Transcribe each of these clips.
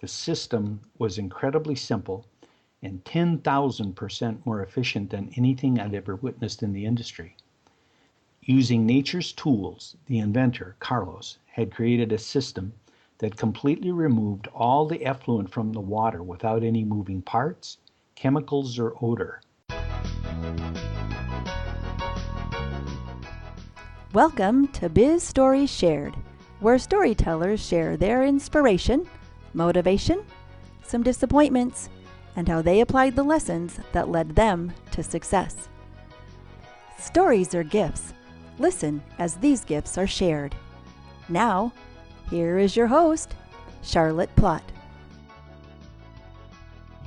The system was incredibly simple and 10,000% more efficient than anything I'd ever witnessed in the industry. Using nature's tools, the inventor, Carlos, had created a system that completely removed all the effluent from the water without any moving parts, chemicals, or odor. Welcome to Biz Stories Shared, where storytellers share their inspiration, motivation, some disappointments, and how they applied the lessons that led them to success. Stories are gifts. Listen as these gifts are shared. Now, here is your host, Charlotte Plott.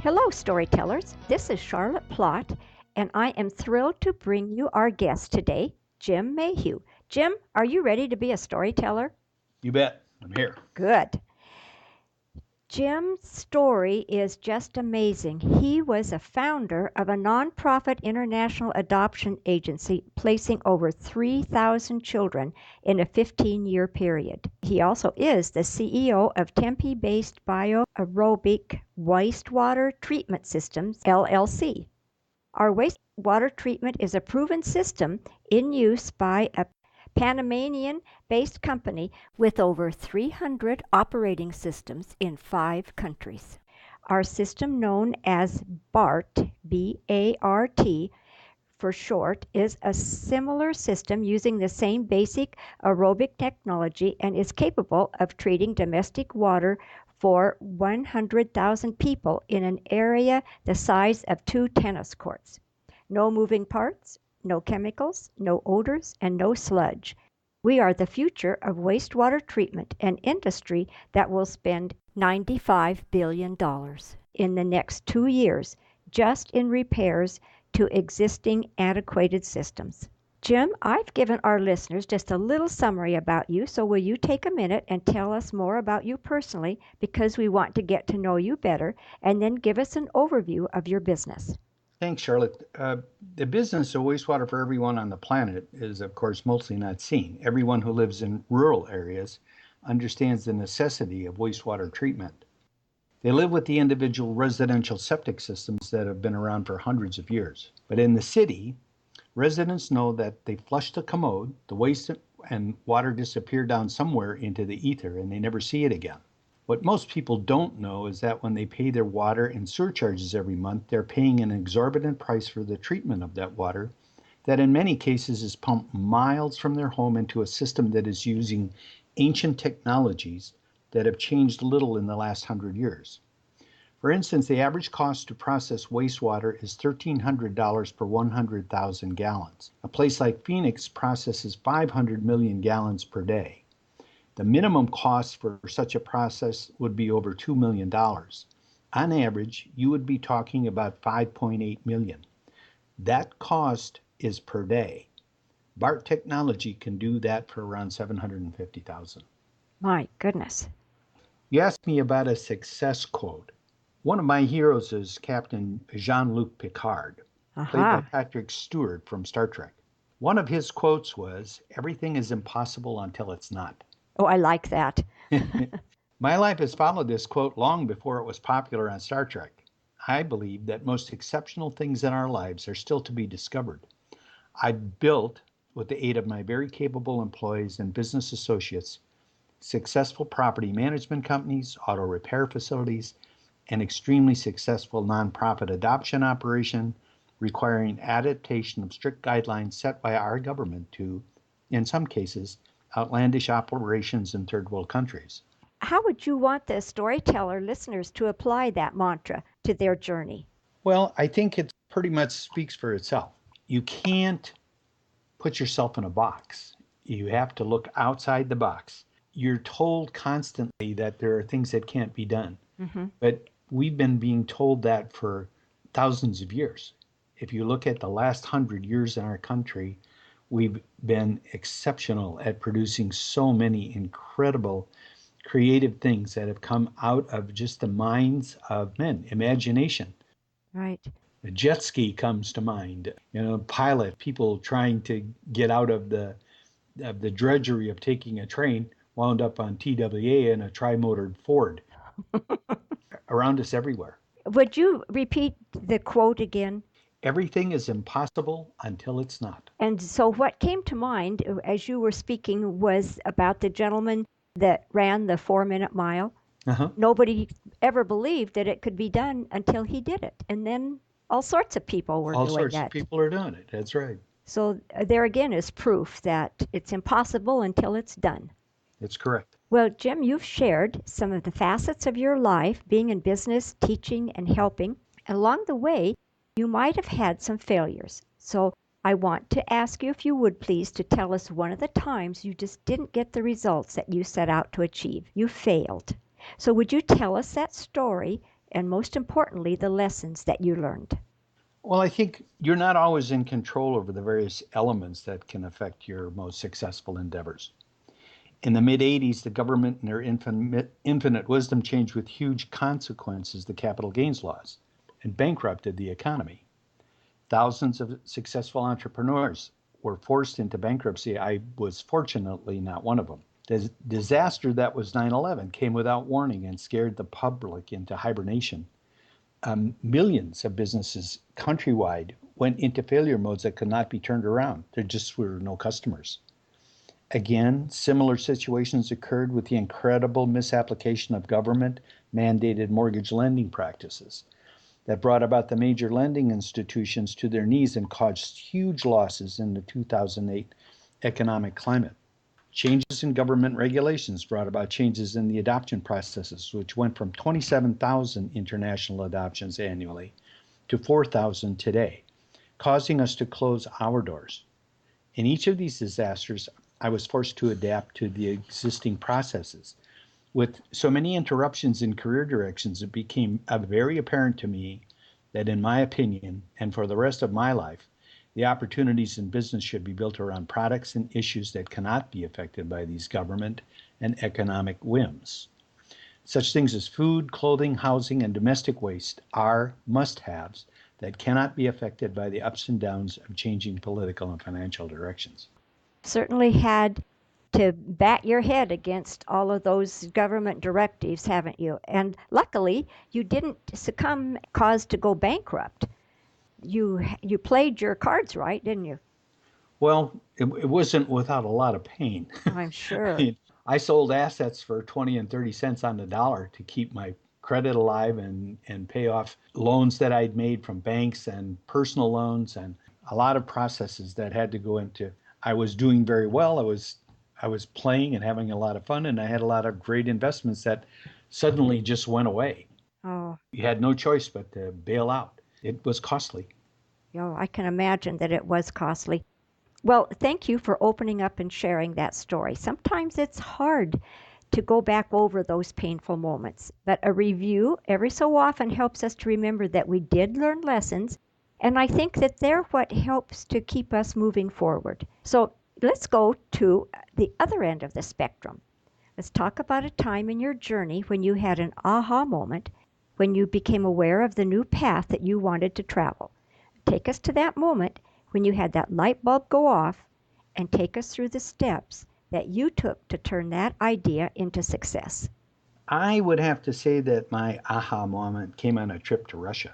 Hello, storytellers. This is Charlotte Plott, and I am thrilled to bring you our guest today, Jim Mayhew. Jim, are you ready to be a storyteller? You bet. I'm here. Good. Jim's story is just amazing. He was a founder of a nonprofit international adoption agency placing over 3,000 children in a 15-year period. He also is the CEO of Tempe-based bioaerobic wastewater treatment systems, LLC. Our wastewater treatment is a proven system in use by a Panamanian-based company with over 300 operating systems in 5 countries. Our system, known as BART, B-A-R-T for short, is a similar system using the same basic aerobic technology and is capable of treating domestic water for 100,000 people in an area the size of 2 tennis courts. No moving parts, no chemicals, no odors, and no sludge. We are the future of wastewater treatment, an industry that will spend $95 billion in the next 2 years just in repairs to existing antiquated systems. Jim, I've given our listeners just a little summary about you, so will you take a minute and tell us more about you personally, because we want to get to know you better, and then give us an overview of your business. Thanks, Charlotte. The business of wastewater for everyone on the planet is, of course, mostly not seen. Everyone who lives in rural areas understands the necessity of wastewater treatment. They live with the individual residential septic systems that have been around for hundreds of years. But in the city, residents know that they flush the commode, the waste and water disappear down somewhere into the ether, and they never see it again. What most people don't know is that when they pay their water and surcharges every month, they're paying an exorbitant price for the treatment of that water that in many cases is pumped miles from their home into a system that is using ancient technologies that have changed little in the last 100 years. For instance, the average cost to process wastewater is $1,300 per 100,000 gallons. A place like Phoenix processes 500 million gallons per day. The minimum cost for such a process would be over $2 million. On average, you would be talking about $5.8 million. That cost is per day. BART technology can do that for around $750,000. My goodness. You asked me about a success quote. One of my heroes is Captain Jean-Luc Picard, played by Patrick Stewart from Star Trek. One of his quotes was, "Everything is impossible until it's not." Oh, I like that. My life has followed this quote long before it was popular on Star Trek. I believe that most exceptional things in our lives are still to be discovered. I built, with the aid of my very capable employees and business associates, successful property management companies, auto repair facilities, an extremely successful nonprofit adoption operation requiring adaptation of strict guidelines set by our government to, in some cases, outlandish operations in third world countries. How would you want the storyteller listeners to apply that mantra to their journey? Well, I think it pretty much speaks for itself. You can't put yourself in a box. You have to look outside the box. You're told constantly that there are things that can't be done. But we've been being told that for thousands of years. If you look at the last 100 years in our country, we've been exceptional at producing so many incredible creative things that have come out of just the minds of men, imagination. Right. A jet ski comes to mind, pilot, people trying to get out of the drudgery of taking a train, wound up on TWA in a tri-motored Ford. around us everywhere. Would you repeat the quote again? Everything is impossible until it's not. And so, what came to mind as you were speaking was about the gentleman that ran the 4 minute mile. Uh-huh. Nobody ever believed that it could be done until he did it. And then all sorts of people were All doing sorts of that. people are doing it. That's right. So, there again is proof that it's impossible until it's done. That's correct. Well, Jim, you've shared some of the facets of your life being in business, teaching, and helping. Along the way, you might have had some failures. So I want to ask you, if you would please, to tell us one of the times you just didn't get the results that you set out to achieve. You failed. So would you tell us that story and, most importantly, the lessons that you learned? Well, I think you're not always in control over the various elements that can affect your most successful endeavors. In the mid 80s, the government, in their infinite wisdom, changed with huge consequences the capital gains laws and bankrupted the economy. Thousands of successful entrepreneurs were forced into bankruptcy. I was fortunately not one of them. The disaster that was 9/11 came without warning and scared the public into hibernation. Millions of businesses countrywide went into failure modes that could not be turned around. There just were no customers. Again, similar situations occurred with the incredible misapplication of government mandated mortgage lending practices that brought about the major lending institutions to their knees and caused huge losses in the 2008 economic climate. Changes in government regulations brought about changes in the adoption processes, which went from 27,000 international adoptions annually to 4,000 today, causing us to close our doors. In each of these disasters, I was forced to adapt to the existing processes. With so many interruptions in career directions, it became very apparent to me that, in my opinion, and for the rest of my life, the opportunities in business should be built around products and issues that cannot be affected by these government and economic whims. Such things as food, clothing, housing, and domestic waste are must-haves that cannot be affected by the ups and downs of changing political and financial directions. Certainly had to bat your head against all of those government directives, haven't you? And luckily, you didn't succumb, caused to go bankrupt. You played your cards right, didn't you? Well, it wasn't without a lot of pain. I'm I sure. mean, I sold assets for 20 and 30 cents on the dollar to keep my credit alive and pay off loans that I'd made from banks and personal loans and a lot of processes that had to go into. I was doing very well. I was playing and having a lot of fun and I had a lot of great investments that suddenly just went away. Oh, You had no choice but to bail out. It was costly. I can imagine that it was costly. Well, thank you for opening up and sharing that story. Sometimes it's hard to go back over those painful moments, but a review every so often helps us to remember that we did learn lessons, and I think that they're what helps to keep us moving forward. So let's go to the other end of the spectrum. Let's talk about a time in your journey when you had an aha moment, when you became aware of the new path that you wanted to travel. Take us to that moment when you had that light bulb go off and take us through the steps that you took to turn that idea into success. I would have to say that my aha moment came on a trip to Russia.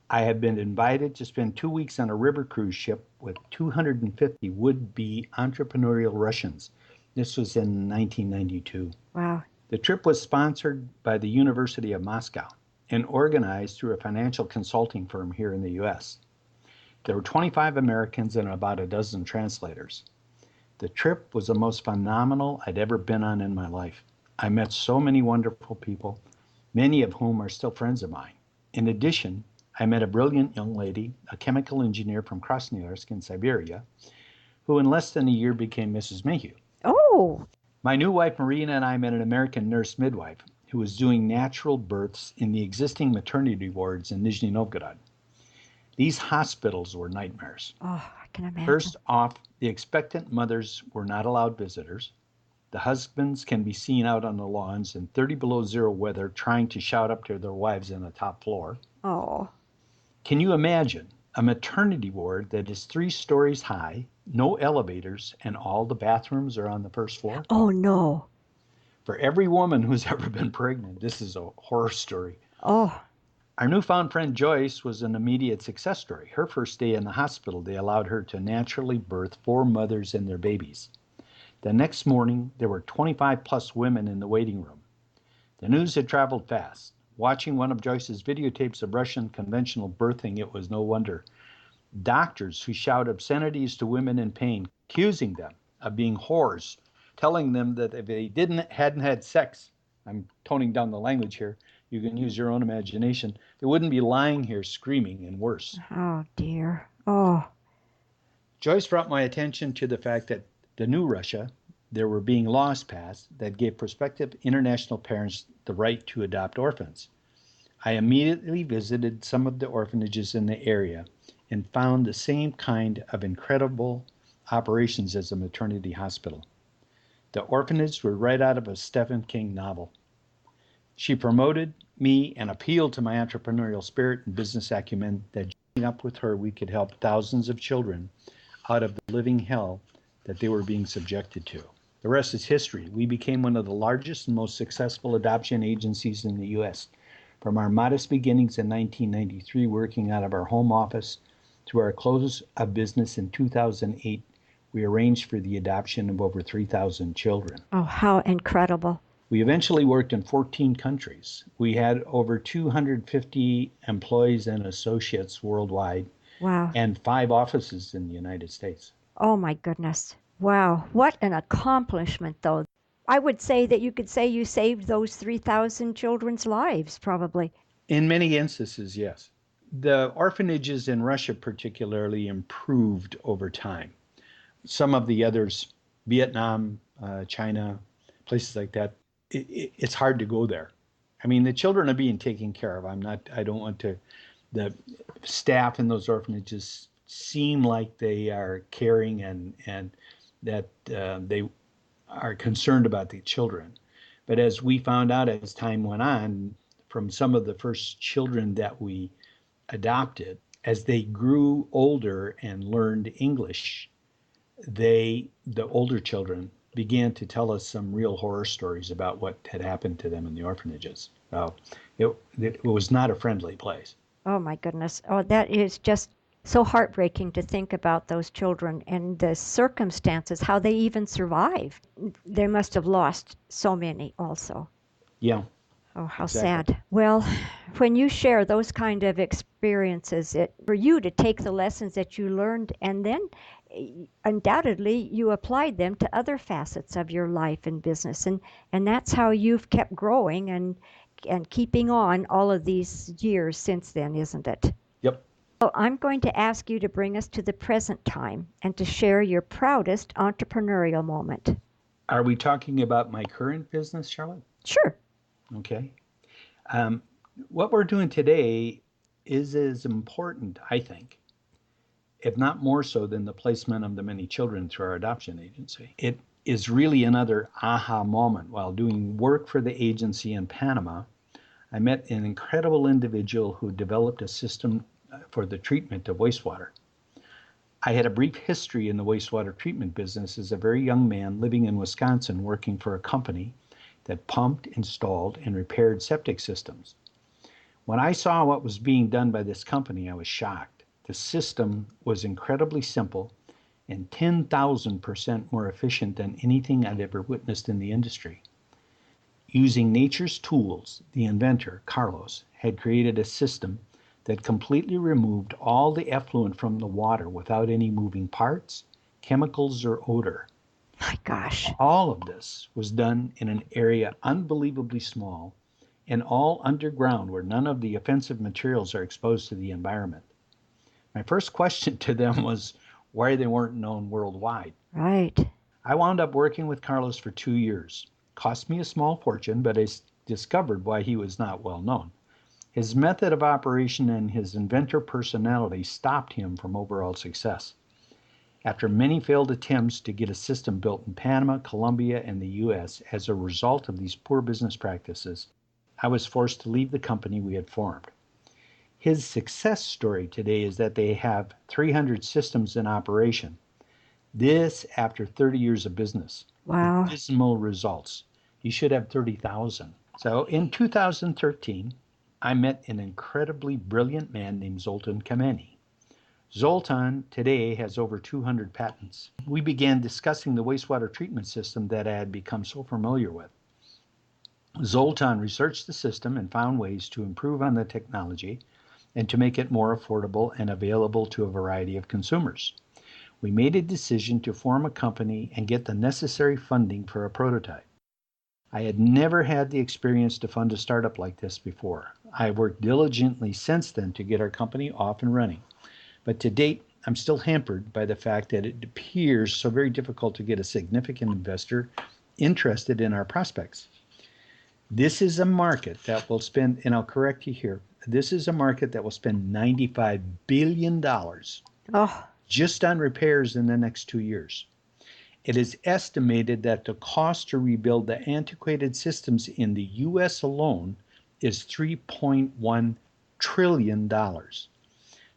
I had been invited to spend 2 weeks on a river cruise ship with 250 would be entrepreneurial Russians. This was in 1992. Wow. The trip was sponsored by the University of Moscow and organized through a financial consulting firm here in the US. There were 25 Americans and about a dozen translators. The trip was the most phenomenal I'd ever been on in my life. I met so many wonderful people, many of whom are still friends of mine. In addition, I met a brilliant young lady, a chemical engineer from Krasnoyarsk in Siberia, who in less than a year became Mrs. Mayhew. Oh, My new wife Marina and I met an American nurse midwife who was doing natural births in the existing maternity wards in Nizhny Novgorod. These hospitals were nightmares. I can imagine. First off, the expectant mothers were not allowed visitors. The husbands can be seen out on the lawns in 30 below zero weather trying to shout up to their wives on the top floor. Oh, Can you imagine a maternity ward that is 3 stories high, no elevators, and all the bathrooms are on the first floor? oh no. For every woman who's ever been pregnant, this is a horror story. Oh, Our newfound friend Joyce was an immediate success story. Her first day in the hospital, they allowed her to naturally birth four mothers and their babies. The next morning, there were 25 plus women in the waiting room. The news had traveled fast. Watching one of Joyce's videotapes of Russian conventional birthing, it was no wonder. Doctors who shout obscenities to women in pain, accusing them of being whores, telling them that if they hadn't had sex, I'm toning down the language here, you can use your own imagination, they wouldn't be lying here screaming and worse. oh dear. Oh, Joyce brought my attention to the fact that the new Russia, there were being laws passed that gave prospective international parents the right to adopt orphans. I immediately visited some of the orphanages in the area and found the same kind of incredible operations as a maternity hospital. The orphanages were right out of a Stephen King novel. She promoted me and appealed to my entrepreneurial spirit and business acumen that joining up with her, we could help thousands of children out of the living hell that they were being subjected to. The rest is history. We became one of the largest and most successful adoption agencies in the U.S. From our modest beginnings in 1993, working out of our home office, to our close of business in 2008, we arranged for the adoption of over 3,000 children. oh, how incredible. We eventually worked in 14 countries. We had over 250 employees and associates worldwide Wow. and 5 offices in the United States. Oh my goodness. Wow. What an accomplishment, though. I would say that you could say you saved those 3,000 children's lives, probably. In many instances, yes. The orphanages in Russia particularly improved over time. Some of the others, Vietnam, China, places like that, it's hard to go there. I mean, the children are being taken care of. I don't want to, the staff in those orphanages seem like they are caring and that they are concerned about the children. But as we found out as time went on, from some of the first children that we adopted, as they grew older and learned English, the older children, began to tell us some real horror stories about what had happened to them in the orphanages. So it was not a friendly place. Oh my goodness. Oh, that is just so heartbreaking to think about those children and the circumstances, how they even survived. They must have lost so many also. Yeah, Oh, how exactly. sad. Well, when you share those kind of experiences, it for you to take the lessons that you learned and then undoubtedly you applied them to other facets of your life and business and that's how you've kept growing and keeping on all of these years since then, isn't it? Yep. So I'm going to ask you to bring us to the present time and to share your proudest entrepreneurial moment. Are we talking about my current business, Charlotte? Sure. Okay. Um, what we're doing today is as important, I think, if not more so than the placement of the many children through our adoption agency. It is really another aha moment. While doing work for the agency in Panama, I met an incredible individual who developed a system for the treatment of wastewater. I had a brief history in the wastewater treatment business as a very young man living in Wisconsin working for a company that pumped, installed, and repaired septic systems. When I saw what was being done by this company, I was shocked. The system was incredibly simple and 10,000% more efficient than anything I'd ever witnessed in the industry. Using nature's tools, the inventor, Carlos, had created a system that completely removed all the effluent from the water without any moving parts, chemicals, or odor. My gosh. All of this was done in an area unbelievably small and all underground where none of the offensive materials are exposed to the environment. My first question to them was why they weren't known worldwide. Right. I wound up working with Carlos for 2 years. Cost me a small fortune, but I discovered why he was not well known. His method of operation and his inventor personality stopped him from overall success. After many failed attempts to get a system built in Panama, Colombia, and the US as a result of these poor business practices, I was forced to leave the company we had formed. His success story today is that they have 300 systems in operation. This after 30 years of business with Wow. dismal results. You should have 30,000. So in 2013, I met an incredibly brilliant man named Zoltan Kameni. Zoltan today has over 200 patents. We began discussing the wastewater treatment system that I had become so familiar with. Zoltan researched the system and found ways to improve on the technology and to make it more affordable and available to a variety of consumers. We made a decision to form a company and get the necessary funding for a prototype. I had never had the experience to fund a startup like this before. I have worked diligently since then to get our company off and running. But to date, I'm still hampered by the fact that it appears so very difficult to get a significant investor interested in our prospects. This is a market that will spend, and I'll correct you here, this is a market that will spend $95 billion Oh, just on repairs in the next 2 years. It is estimated that the cost to rebuild the antiquated systems in the US alone is $3.1 trillion.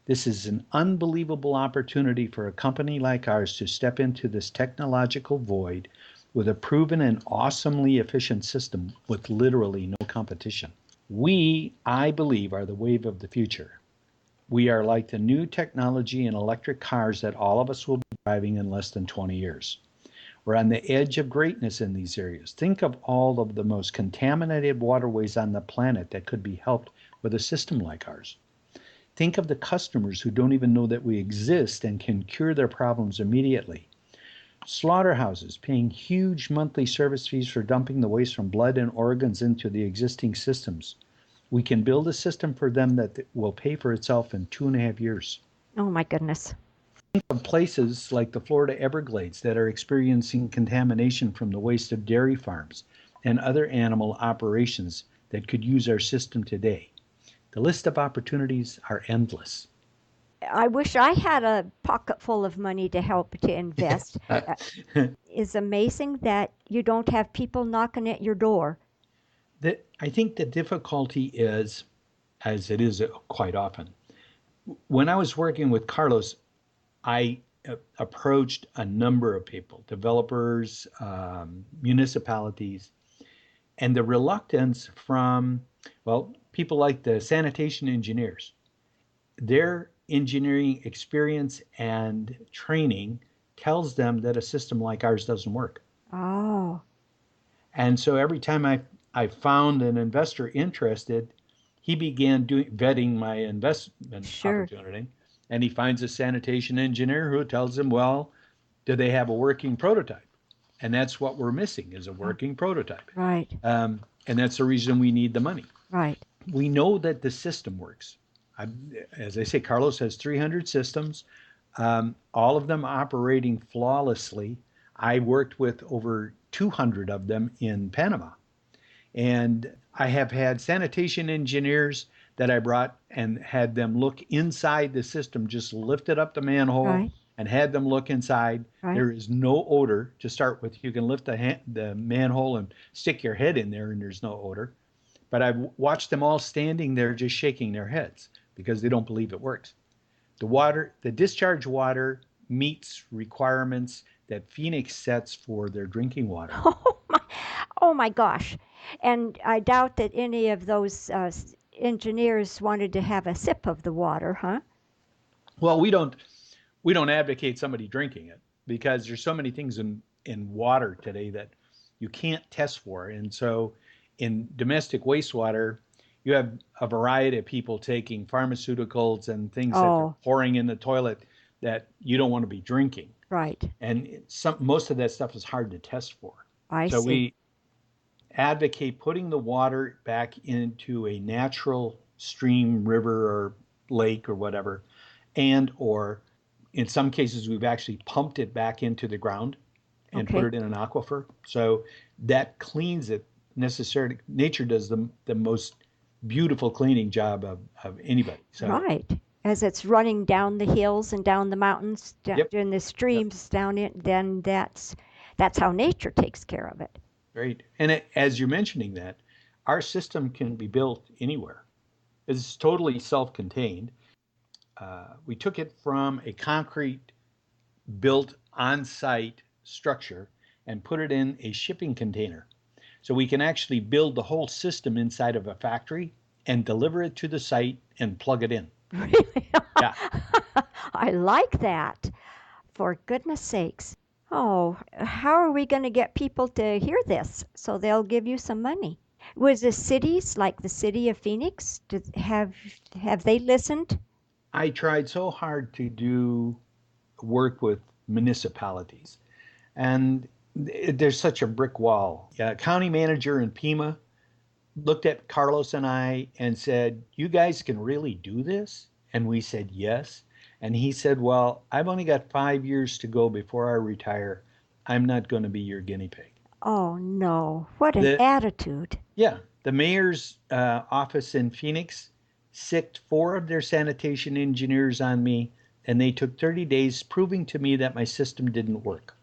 This is an unbelievable opportunity for a company like ours to step into this technological void with a proven and awesomely efficient system with literally no competition. We, I believe, are the wave of the future. We are like the new technology in electric cars that all of us will be driving in less than 20 years. We're on the edge of greatness in these areas. Think of all of the most contaminated waterways on the planet that could be helped with a system like ours. Think of the customers who don't even know that we exist and can cure their problems immediately. Slaughterhouses paying huge monthly service fees for dumping the waste from blood and organs into the existing systems. We can build a system for them that will pay for itself in 2.5 years. oh my goodness. Of places like the Florida Everglades that are experiencing contamination from the waste of dairy farms and other animal operations that could use our system today. The list of opportunities are endless. I wish I had a pocket full of money to help to invest. It's amazing that you don't have people knocking at your door. I think the difficulty is, as it is quite often, when I was working with Carlos, I approached a number of people, developers, municipalities, and the reluctance from, well, people like the sanitation engineers. Their engineering experience and training tells them that a system like ours doesn't work. Oh, And so every time I found an investor interested, he began vetting my investment sure. opportunity. And he finds a sanitation engineer who tells him, well, do they have a working prototype? And that's what we're missing is a Oh, working prototype. right, And that's the reason we need the money. right. We know that the system works. As I say, Carlos has 300 systems, all of them operating flawlessly. I worked with over 200 of them in Panama. And I have had sanitation engineers that I brought and had them look inside the system, just lifted up the manhole Right, and had them look inside. right. There is no odor to start with. You can lift the manhole and stick your head in there, and there's no odor. But I've watched them all standing there just shaking their heads because they don't believe it works. The discharge water meets requirements that Phoenix sets for their drinking water. Oh my, oh my gosh. And I doubt that any of those engineers wanted to have a sip of the water, huh? Well, we don't advocate somebody drinking it because there's so many things in water today that you can't test for. And so in domestic wastewater, you have a variety of people taking pharmaceuticals and things that they're Oh, pouring in the toilet that you don't want to be drinking. right. And most of that stuff is hard to test for. I So see. we advocate putting the water back into a natural stream, river, or lake or whatever, and or in some cases we've actually pumped it back into the ground and put Okay. it in an aquifer. So that cleans it necessarily. Nature does the most beautiful cleaning job of anybody. So Right. As it's running down the hills and down the mountains, yep, down the yep, streams down it, then that's how nature takes care of it. great. And as you're mentioning that, our system can be built anywhere. It's totally self-contained. We took it from a concrete built on site structure and put it in a shipping container. So we can actually build the whole system inside of a factory and deliver it to the site and plug it in. Really? Yeah. I like that. For goodness sakes. Oh, how are we going to get people to hear this so they'll give you some money? Was the cities like the city of Phoenix, have they listened? I tried so hard to do work with municipalities, and there's such a brick wall. Yeah, county manager in Pima looked at Carlos and I and said, "You guys can really do this?" And we said, "Yes." And he said, "Well, I've only got 5 years to go before I retire. I'm not going to be your guinea pig." Oh no, what an The attitude. Yeah, the mayor's office in Phoenix sicked four of their sanitation engineers on me, and they took 30 days proving to me that my system didn't work.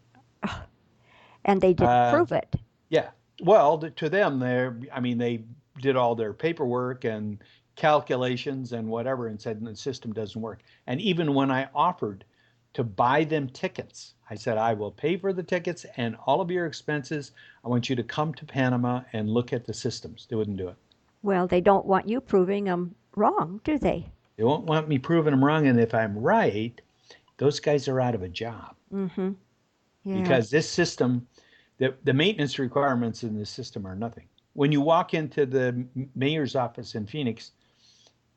And they didn't Uh, prove it. Yeah. Well, to them, I mean, they did all their paperwork and calculations and whatever and said the system doesn't work. And even when I offered to buy them tickets, I said, I will pay for the tickets and all of your expenses. I want you to come to Panama and look at the systems. They wouldn't do it. Well, they don't want you proving them wrong, do they? They won't want me proving them wrong. And if I'm right, those guys are out of a job Mm-hmm. Yeah. because this system, the maintenance requirements in this system are nothing. When you walk into the mayor's office in Phoenix,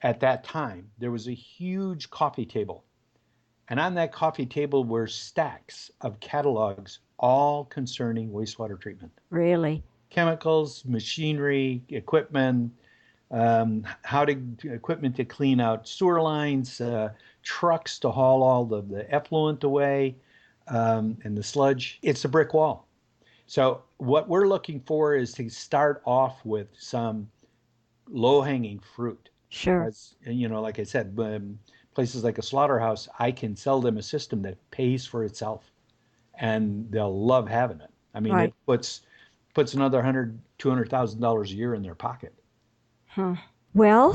at that time, there was a huge coffee table. And on that coffee table were stacks of catalogs, all concerning wastewater treatment. Really? Chemicals, machinery, equipment, how to equipment to clean out sewer lines, trucks to haul all of the effluent away, and the sludge. It's a brick wall. So what we're looking for is to start off with some low-hanging fruit. Sure. As like I said, places like a slaughterhouse, I can sell them a system that pays for itself, and they'll love having it. I mean, Right. it puts another $200,000 a year in their pocket. Huh. Well,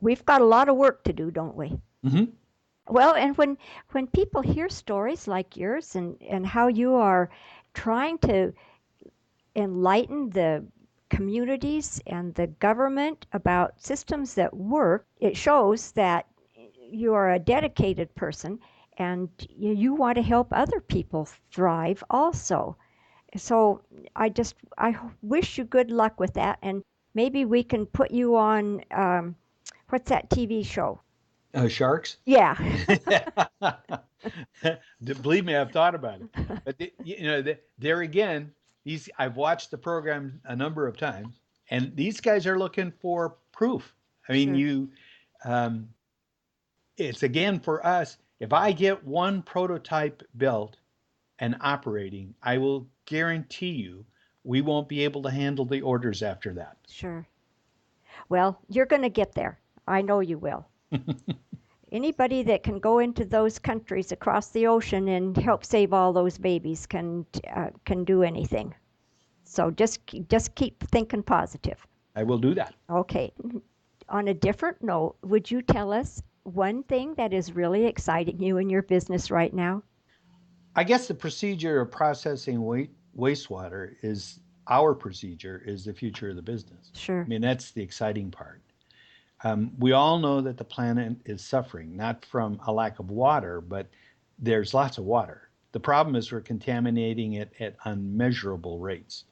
we've got a lot of work to do, don't we? Mm-hmm. Well, and when people hear stories like yours and how you are trying to enlighten the communities and the government about systems that work, it shows that you are a dedicated person and you want to help other people thrive also. So I wish you good luck with that, and maybe we can put you on what's that TV show? Sharks. Yeah. Believe me, I've thought about it. But there again, these I've watched the program a number of times, and these guys are looking for proof. I mean, Sure. um, it's again for us. If I get one prototype built and operating, I will guarantee you we won't be able to handle the orders after that. Sure. Well, you're going to get there. I know you will. Anybody that can go into those countries across the ocean and help save all those babies can do anything. So just keep thinking positive. I will do that. Okay. On a different note, would you tell us one thing that is really exciting you in your business right now? I guess the procedure of processing wastewater is our procedure is the future of the business. I Sure. mean, that's the exciting part. We all know that the planet is suffering, not from a lack of water, but there's lots of water. The problem is we're contaminating it at unmeasurable rates.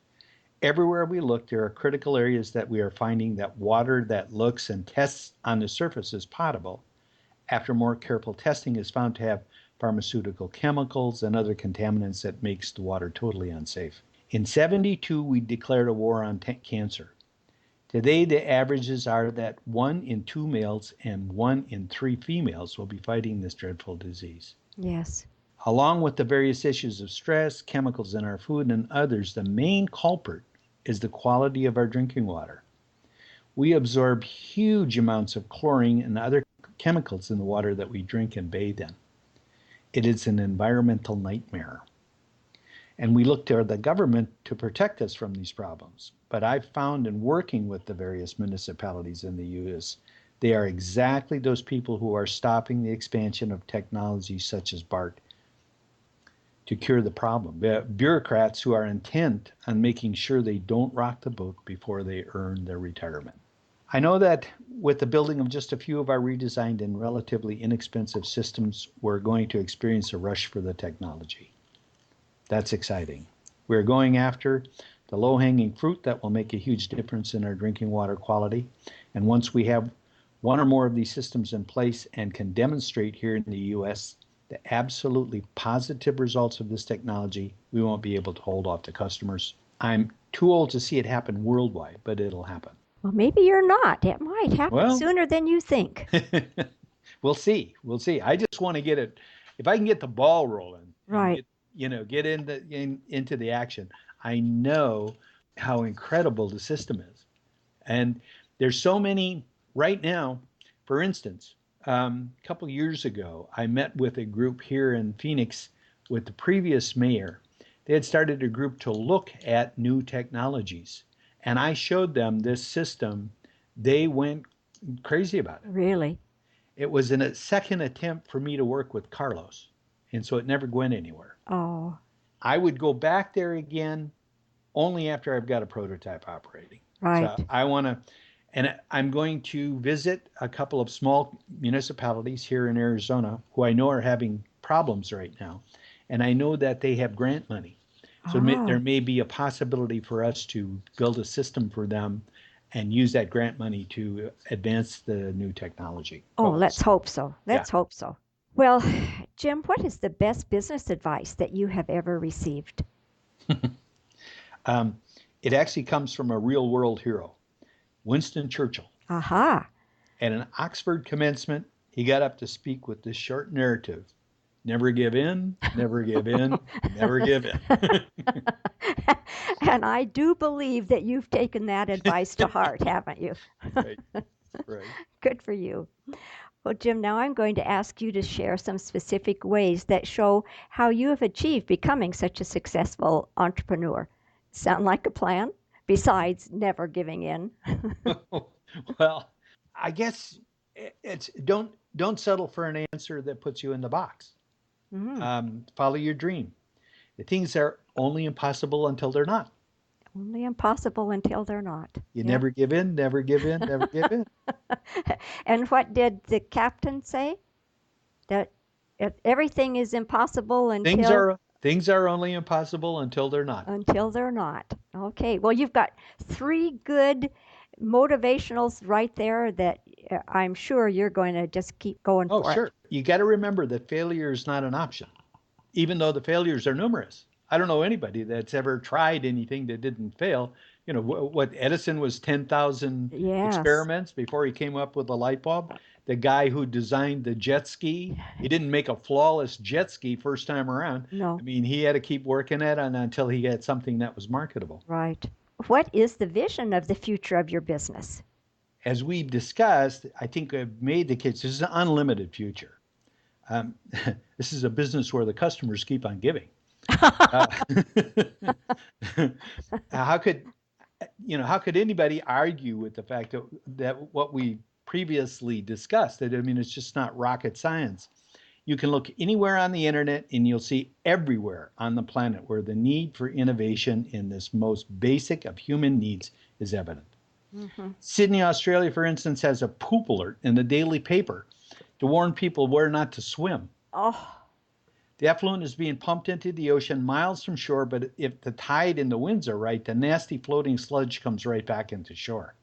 Everywhere we look, there are critical areas that we are finding that water that looks and tests on the surface is potable, after more careful testing is found to have pharmaceutical chemicals and other contaminants that makes the water totally unsafe. In 72, we declared a war on cancer. Today, the averages are that 1 in 2 males and 1 in 3 females will be fighting this dreadful disease. Yes. Along with the various issues of stress, chemicals in our food, and others, the main culprit is the quality of our drinking water. We absorb huge amounts of chlorine and other chemicals in the water that we drink and bathe in. It is an environmental nightmare. And we look to the government to protect us from these problems. But I've found in working with the various municipalities in the U.S., they are exactly those people who are stopping the expansion of technologies such as BART to cure the problem. Bureaucrats who are intent on making sure they don't rock the boat before they earn their retirement. I know that with the building of just a few of our redesigned and relatively inexpensive systems, we're going to experience a rush for the technology. That's exciting. We're going after the low hanging fruit that will make a huge difference in our drinking water quality. And once we have one or more of these systems in place and can demonstrate here in the US the absolutely positive results of this technology, we won't be able to hold off the customers. I'm too old to see it happen worldwide, but it'll happen. Well, maybe you're not. It might happen Well, sooner than you think. we'll see. We'll see. I just want to get it. If I can get the ball rolling and Right. get into the action, I know how incredible the system is. And there's so many right now. For instance, a couple years ago, I met with a group here in Phoenix with the previous mayor. They had started a group to look at new technologies, and I showed them this system. They went crazy about it. Really? It was in a second attempt for me to work with Carlos, and so it never went anywhere. Oh, I would go back there again only after I've got a prototype operating. right. So I want to, and I'm going to visit a couple of small municipalities here in Arizona who I know are having problems right now. And I know that they have grant money. So there Oh, may be a possibility for us to build a system for them and use that grant money to advance the new technology. oh, But we'll let's see. hope so. Yeah. Let's hope so. Well, Jim, what is the best business advice that you have ever received? Um, it actually comes from a real world hero, Winston Churchill. Aha. At an Oxford commencement, he got up to speak with this short narrative: never give in, never give in, never give in. And I do believe that you've taken that advice to heart, haven't you? Right, right. Good for you. Well, Jim, now I'm going to ask you to share some specific ways that show how you have achieved becoming such a successful entrepreneur. Sound like a plan? Besides never giving in. Well, I guess it's don't settle for an answer that puts you in the box. Mm, Follow your dream. The things are only impossible until they're not. only impossible until they're not. You Yep. never give in, never give in, never give in. And what did the captain say? That everything is impossible Things until are things are only impossible until they're not. they're not. Okay. Well, you've got three good motivationals right there that I'm sure you're going to just keep going Oh, for it. sure. You got to remember that failure is not an option, even though the failures are numerous. I don't know anybody that's ever tried anything that didn't fail. You know, what Edison was 10,000 Yes. experiments before he came up with the light bulb. The guy who designed the jet ski, he didn't make a flawless jet ski first time around. I No. mean, he had to keep working at it until he had something that was marketable. Right. What is the vision of the future of your business? As we've discussed, I think I've made the case this is an unlimited future. Um, this is a business where the customers keep on giving. Uh, how could how could anybody argue with the fact that what we previously discussed? That I mean, it's just not rocket science. You can look anywhere on the internet, and you'll see everywhere on the planet where the need for innovation in this most basic of human needs is evident. Hmm. Sydney, Australia, for instance, has a poop alert in the daily paper to warn people where not to swim. Oh, The effluent is being pumped into the ocean miles from shore, but if the tide and the winds are right, the nasty floating sludge comes right back into shore.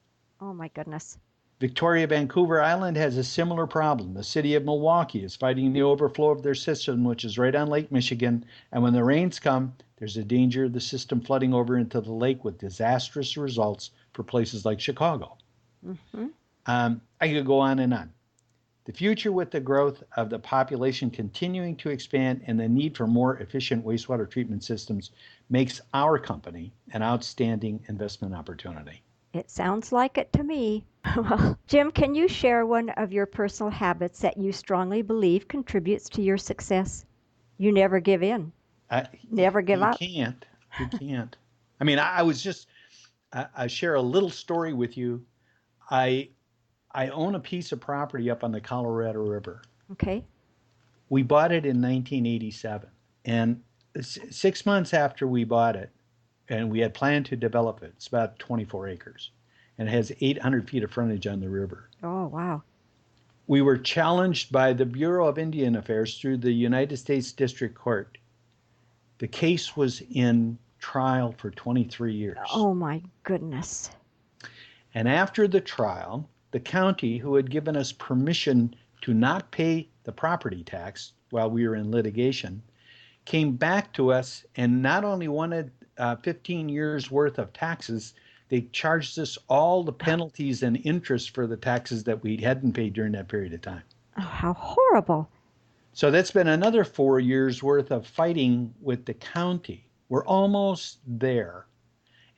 oh my goodness. Victoria, Vancouver Island has a similar problem. The city of Milwaukee is fighting the overflow of their system, which is right on Lake Michigan. And when the rains come, there's a danger of the system flooding over into the lake with disastrous results for places like Chicago. Hmm. I could go on and on. The future, with the growth of the population continuing to expand and the need for more efficient wastewater treatment systems, makes our company an outstanding investment opportunity. It sounds like it to me. Well, Jim, can you share one of your personal habits that you strongly believe contributes to your success? You never give in, I, never give you up. can't. You can't. I mean, I was just, I share a little story with you. I, I own a piece of property up on the Colorado River. Okay. We bought it in 1987. And 6 months after we bought it, and we had planned to develop it, it's about 24 acres. and it has 800 feet of frontage on the river. Oh, wow. We were challenged by the Bureau of Indian Affairs through the United States District Court. The case was in trial for 23 years. Oh, my goodness. And after the trial, the county, who had given us permission to not pay the property tax while we were in litigation, came back to us and not only wanted 15 years worth of taxes, they charged us all the penalties and interest for the taxes that we hadn't paid during that period of time. Oh, how horrible. So that's been another 4 years worth of fighting with the county. We're almost there.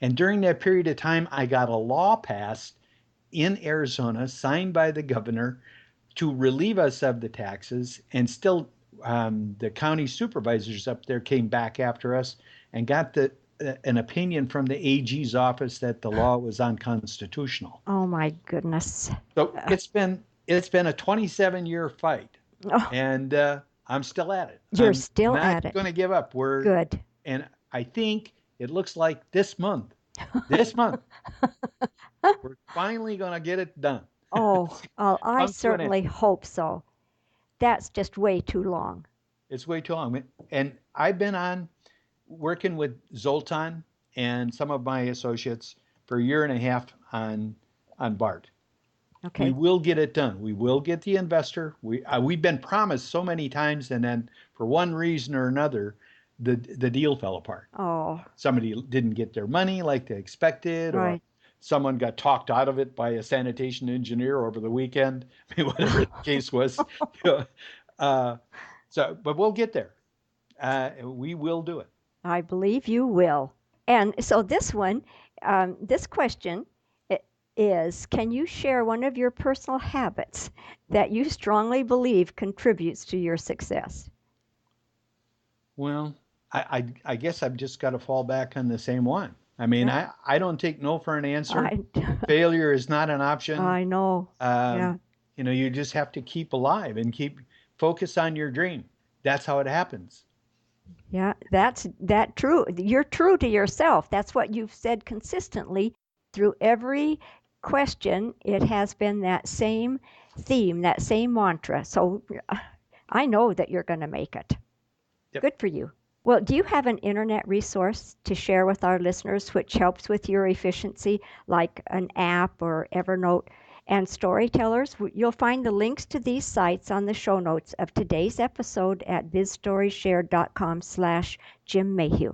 And during that period of time, I got a law passed in Arizona, signed by the governor, to relieve us of the taxes. And still, the county supervisors up there came back after us and got an opinion from the AG's office that the law was unconstitutional. Oh, my goodness. So it's been a 27-year fight, Oh, and I'm still at it. you're I'm still at not it. going to give up. Good. And I think it looks like this month, we're finally going to get it done. Oh, I Come to an certainly end. hope so. That's just way too long. It's way too long. And I've been on working with Zoltan and some of my associates for a year and a half on BART. We Okay. will get it done. We will get the investor. We've been promised so many times, and then for one reason or another, the deal fell apart. Oh, Somebody didn't get their money like they expected, or right. someone got talked out of it by a sanitation engineer over the weekend, whatever the case was. You know, but we'll get there. We will do it. I believe you will. And so this question is, can you share one of your personal habits that you strongly believe contributes to your success? Well, I guess I've just got to fall back on the same one. I mean, Yeah. I don't take no for an answer. I, Failure is not an option. I know. Yeah. You just have to keep alive and keep focus on your dream. That's how it happens. Yeah, that's true. You're true to yourself. That's what you've said consistently through every question. It has been that same theme, that same mantra. So I know that you're going to make it. Yep. Good for you. Well, do you have an internet resource to share with our listeners which helps with your efficiency, like an app or Evernote? And storytellers, you'll find the links to these sites on the show notes of today's episode at bizstoryshared.com/Jim Mayhew.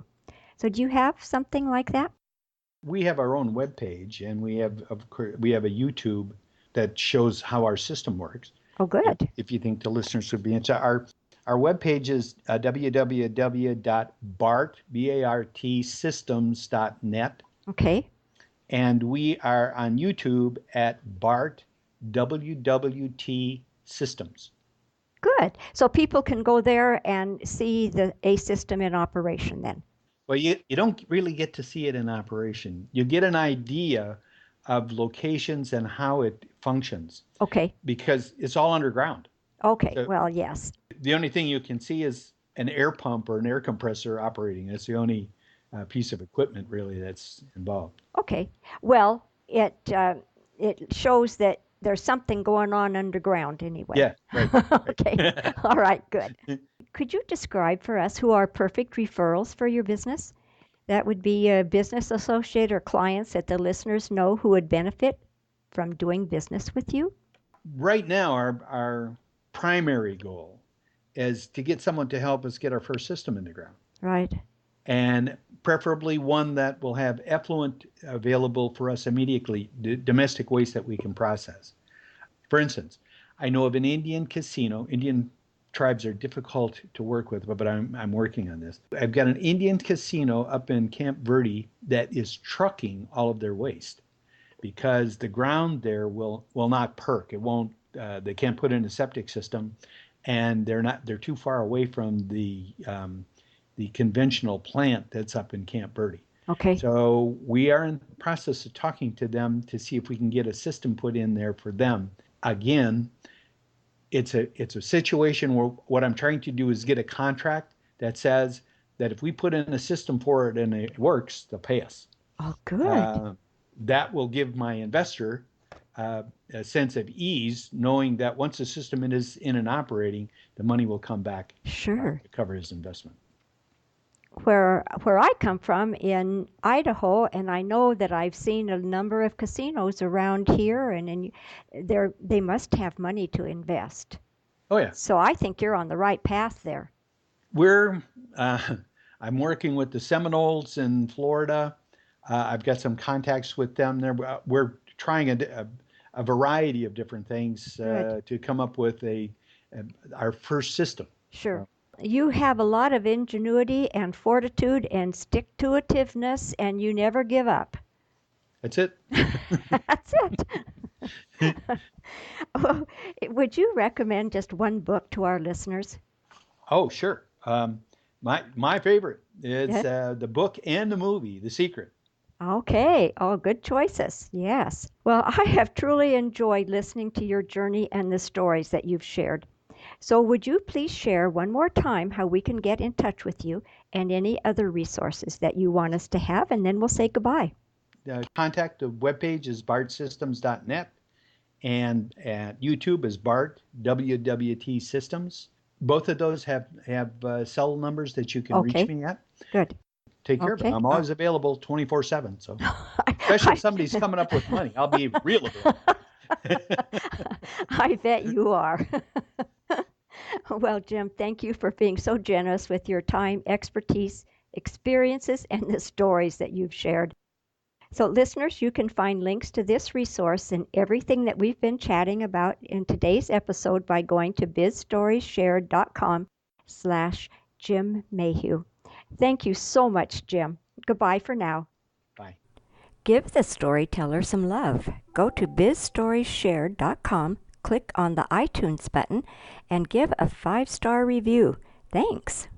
So do you have something like that? We have our own webpage, and we have a YouTube that shows how our system works. Oh, good. If you think the listeners would be interested, our webpage is www.bartsystems.net. Okay. And we are on YouTube at BART WWT Systems. Good. So people can go there and see a system in operation then. Well, you don't really get to see it in operation. You get an idea of locations and how it functions Okay. because it's all underground. Okay. So Well, yes. the only thing you can see is an air pump or an air compressor operating. That's the only piece of equipment really that's involved. Okay. Well, it shows that there's something going on underground anyway. Yeah, right. Okay. All right, good. Could you describe for us who are perfect referrals for your business? That would be a business associate or clients that the listeners know who would benefit from doing business with you? Right now, our primary goal is to get someone to help us get our first system in the ground. Right. And preferably one that will have effluent available for us immediately, domestic waste that we can process. For instance, I know of an Indian casino. Indian tribes are difficult to work with, but I'm working on this. I've got an Indian casino up in Camp Verde that is trucking all of their waste because the ground there will not perk. It won't. They can't put in a septic system, and they're too far away from the conventional plant that's up in Camp Verde. Okay. So we are in the process of talking to them to see if we can get a system put in there for them. Again, it's a situation where what I'm trying to do is get a contract that says that if we put in a system for it and it works, they'll pay us. Oh, good. that will give my investor a sense of ease, knowing that once the system is in and operating, the money will come back Sure. to cover his investment. Where I come from in Idaho, and I know that I've seen a number of casinos around here, and they must have money to invest. Oh yeah, So I think you're on the right path there. we're I'm working with the Seminoles in Florida. I've got some contacts with them there. We're trying a variety of different things Good. to come up with our first system. Sure. So You have a lot of ingenuity and fortitude and stick-to-itiveness, and you never give up. that's it. That's it. Well, would you recommend just one book to our listeners? Oh, sure. My favorite is Yeah. the book and the movie, The Secret. Okay. Oh, good choices. Yes. Well, I have truly enjoyed listening to your journey and the stories that you've shared. So, would you please share one more time how we can get in touch with you and any other resources that you want us to have, and then we'll say goodbye. Contact the webpage is bartsystems.net, and at YouTube is Bart WWT Systems. Both of those have cell numbers that you can reach Okay. me at. Good. Take care of it. Okay. I'm always available 24/7. So, especially if I, somebody's coming up with money, I'll be real available. I bet you are. Well, Jim, thank you for being so generous with your time, expertise, experiences, and the stories that you've shared. So, listeners, you can find links to this resource and everything that we've been chatting about in today's episode by going to bizstorieshared.com/Jim Mayhew. Thank you so much, Jim. Goodbye for now. Bye. Give the storyteller some love. Go to bizstorieshared.com, click on the iTunes button, and give a 5-star review. Thanks.